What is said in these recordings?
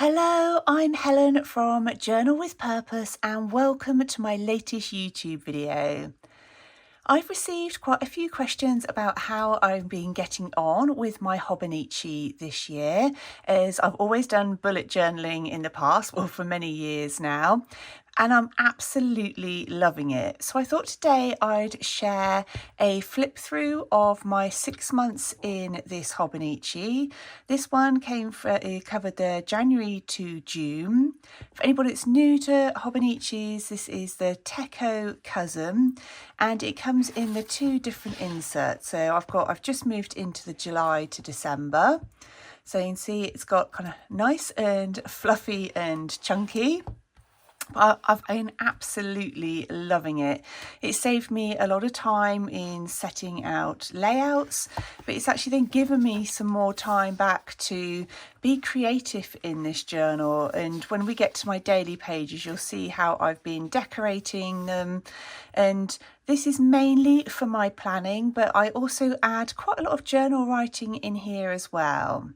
Hello, I'm Helen from Journal with Purpose and welcome to my latest YouTube video. I've received quite a few questions about how I've been getting on with my Hobonichi this year, as I've always done bullet journaling in the past, well for many years now, and I'm absolutely loving it. So I thought today I'd share a flip through of my 6 months in this Hobonichi. This one covered the January to June. For anybody that's new to Hobonichis, this is the Techo Cousin, and it comes in the 2 different inserts. So I've just moved into the July to December. So you can see it's got kind of nice and fluffy and chunky. I've been absolutely loving it. It saved me a lot of time in setting out layouts, but it's actually then given me some more time back to be creative in this journal. And when we get to my daily pages, you'll see how I've been decorating them. And this is mainly for my planning, but I also add quite a lot of journal writing in here as well.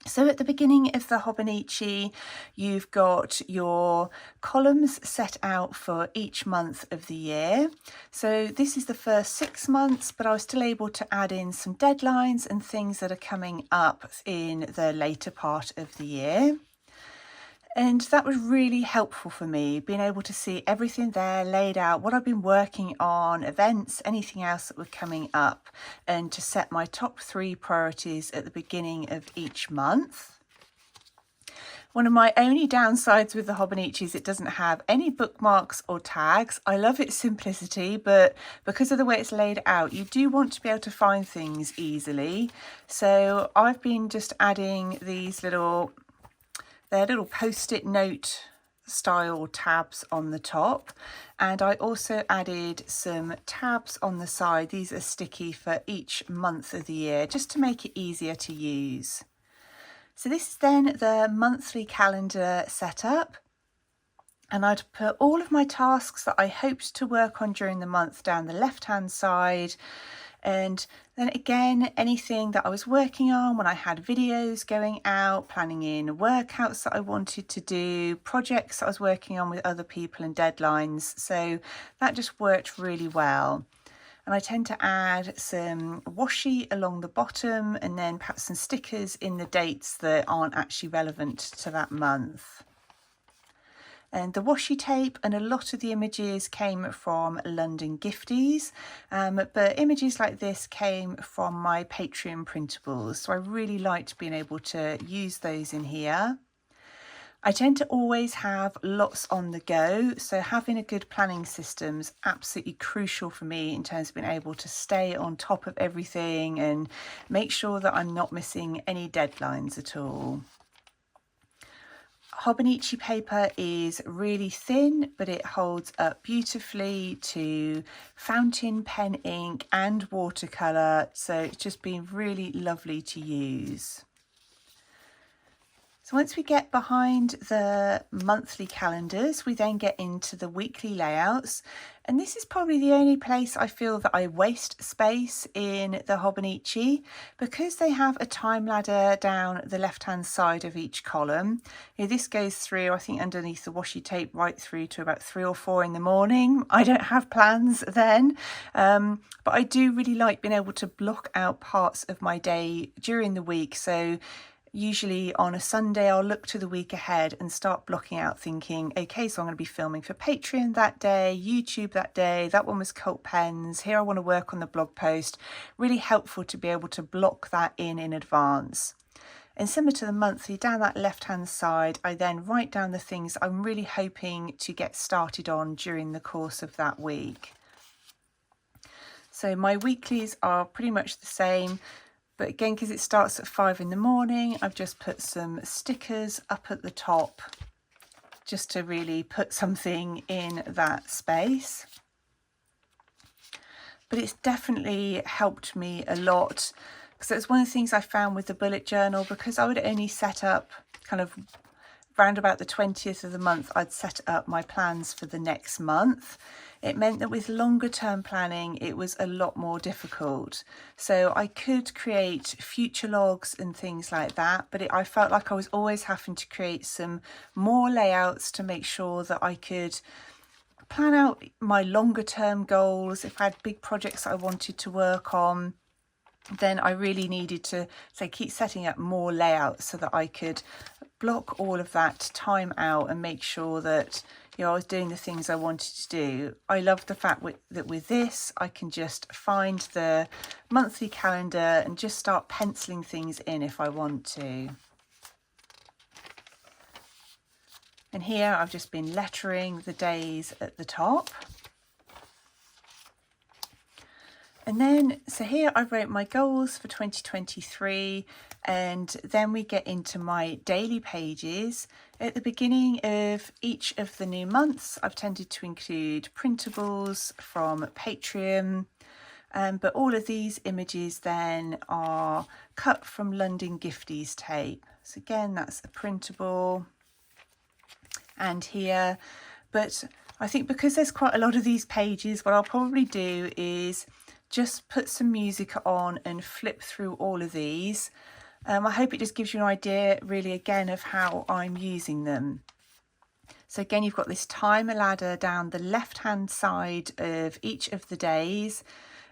So at the beginning of the Hobonichi, you've got your columns set out for each month of the year. So this is the first 6 months, but I was still able to add in some deadlines and things that are coming up in the later part of the year. And that was really helpful for me, being able to see everything there laid out, what I've been working on, events, anything else that were coming up, and to set my top 3 priorities at the beginning of each month. One of my only downsides with the Hobonichi is it doesn't have any bookmarks or tags. I love its simplicity, but because of the way it's laid out, you do want to be able to find things easily. So I've been just adding these little post-it note style tabs on the top, and I also added some tabs on the side. These are sticky for each month of the year, just to make it easier to use. So this is then the monthly calendar setup, and I'd put all of my tasks that I hoped to work on during the month down the left hand side. And then again, anything that I was working on when I had videos going out, planning in workouts that I wanted to do, projects that I was working on with other people and deadlines. So that just worked really well. And I tend to add some washi along the bottom and then perhaps some stickers in the dates that aren't actually relevant to that month. And the washi tape and a lot of the images came from London Gifties, but images like this came from my Patreon printables, so I really liked being able to use those in here. I tend to always have lots on the go, so having a good planning system is absolutely crucial for me in terms of being able to stay on top of everything and make sure that I'm not missing any deadlines at all. Hobonichi paper is really thin, but it holds up beautifully to fountain pen ink and watercolour, so it's just been really lovely to use. So once we get behind the monthly calendars, we then get into the weekly layouts. And this is probably the only place I feel that I waste space in the Hobonichi, because they have a time ladder down the left-hand side of each column. This goes through, I think, underneath the washi tape right through to about 3 or 4 in the morning. I don't have plans then, but I do really like being able to block out parts of my day during the week. So usually on a Sunday, I'll look to the week ahead and start blocking out, thinking, okay, so I'm going to be filming for Patreon that day, YouTube that day, that one was Cult Pens, here I want to work on the blog post. Really helpful to be able to block that in advance. And similar to the monthly, down that left-hand side, I then write down the things I'm really hoping to get started on during the course of that week. So my weeklies are pretty much the same. But again, because it starts at 5 in the morning, I've just put some stickers up at the top just to really put something in that space. But it's definitely helped me a lot, because that's one of the things I found with the bullet journal, because I would only set up kind of round about the 20th of the month, I'd set up my plans for the next month. It meant that with longer term planning, it was a lot more difficult. So I could create future logs and things like that, but I felt like I was always having to create some more layouts to make sure that I could plan out my longer term goals. If I had big projects I wanted to work on, then I really needed to keep setting up more layouts so that I could block all of that time out and make sure that I was doing the things I wanted to do. I love the fact that with this I can just find the monthly calendar and just start penciling things in if I want to. And here I've just been lettering the days at the top. And then, so here I wrote my goals for 2023, and then we get into my daily pages. At the beginning of each of the new months, I've tended to include printables from Patreon, but all of these images then are cut from London Gifties tape. So again, that's a printable. And here, but I think because there's quite a lot of these pages, what I'll probably do is just put some music on and flip through all of these. I hope it just gives you an idea really again of how I'm using them. So again, you've got this timer ladder down the left hand side of each of the days,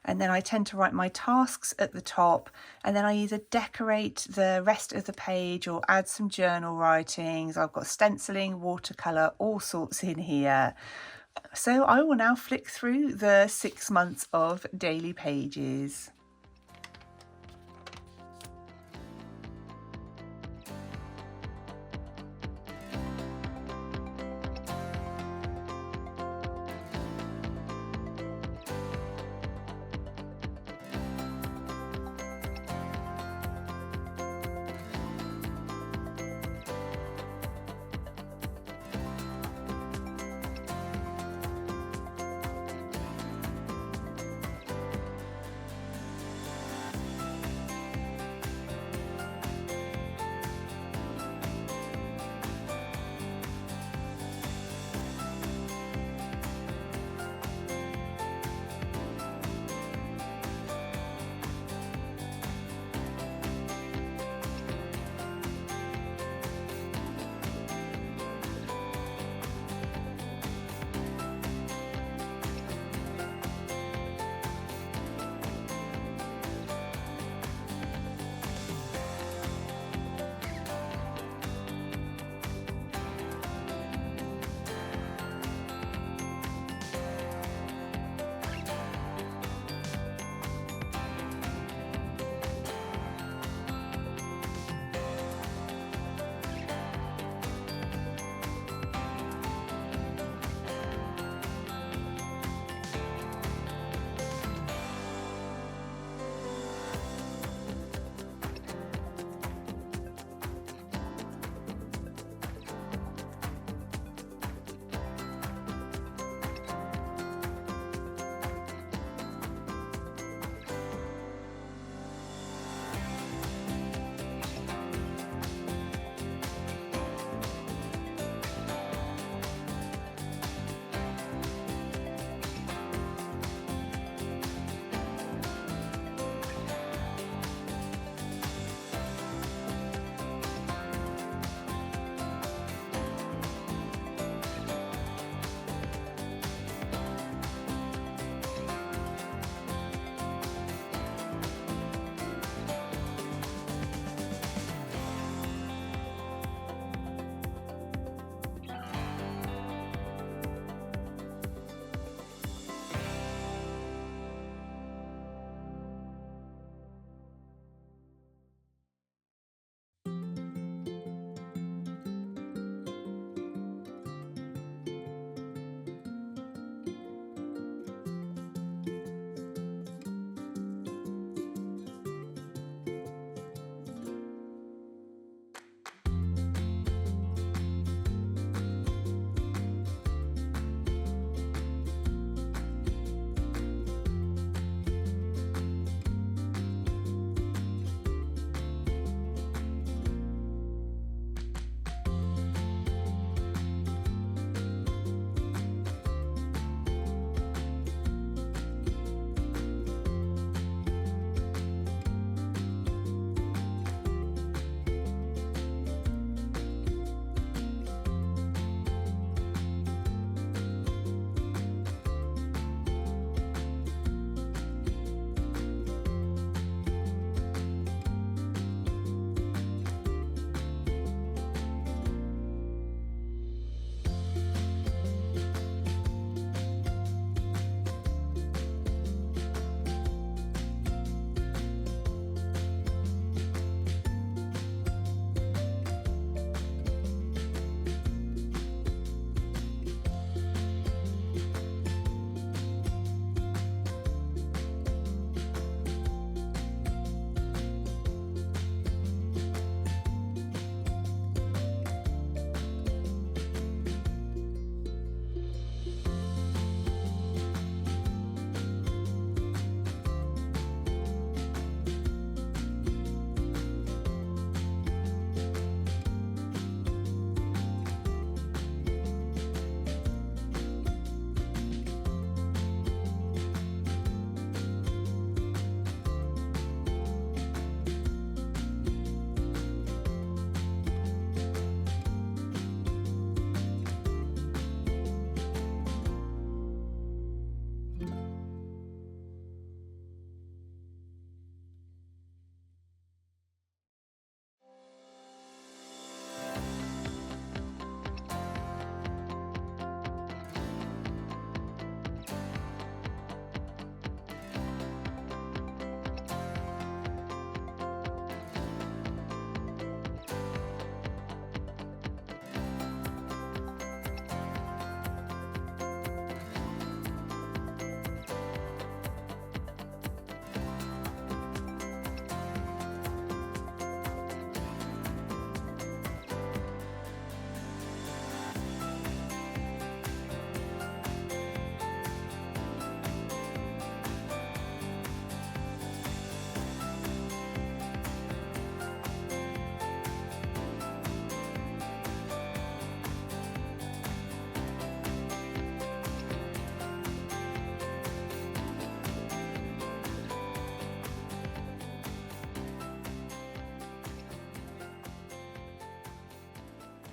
and then I tend to write my tasks at the top, and then I either decorate the rest of the page or add some journal writings. I've got stenciling, watercolour, all sorts in here. So I will now flick through the 6 months of daily pages.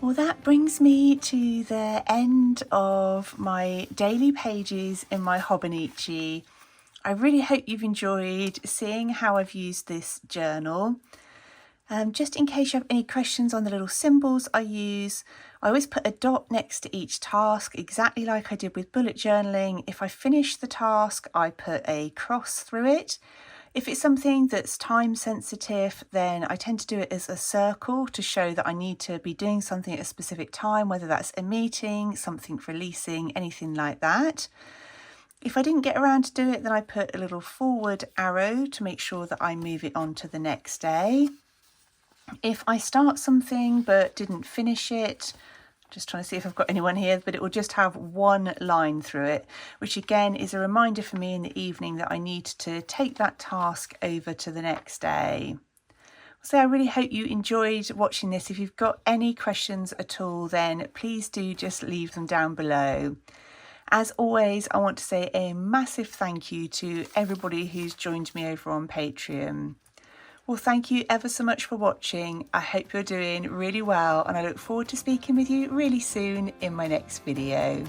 Well, that brings me to the end of my daily pages in my Hobonichi. I really hope you've enjoyed seeing how I've used this journal. Just in case you have any questions on the little symbols I use, I always put a dot next to each task, exactly like I did with bullet journaling. If I finish the task, I put a cross through it. If it's something that's time sensitive, then I tend to do it as a circle to show that I need to be doing something at a specific time, whether that's a meeting, something releasing, anything like that. If I didn't get around to do it, then I put a little forward arrow to make sure that I move it on to the next day. If I start something but didn't finish it, just trying to see if I've got anyone here, but it will just have one line through it, which again is a reminder for me in the evening that I need to take that task over to the next day. So I really hope you enjoyed watching this. If you've got any questions at all, then please do just leave them down below. As always, I want to say a massive thank you to everybody who's joined me over on Patreon. Well, thank you ever so much for watching. I hope you're doing really well, and I look forward to speaking with you really soon in my next video.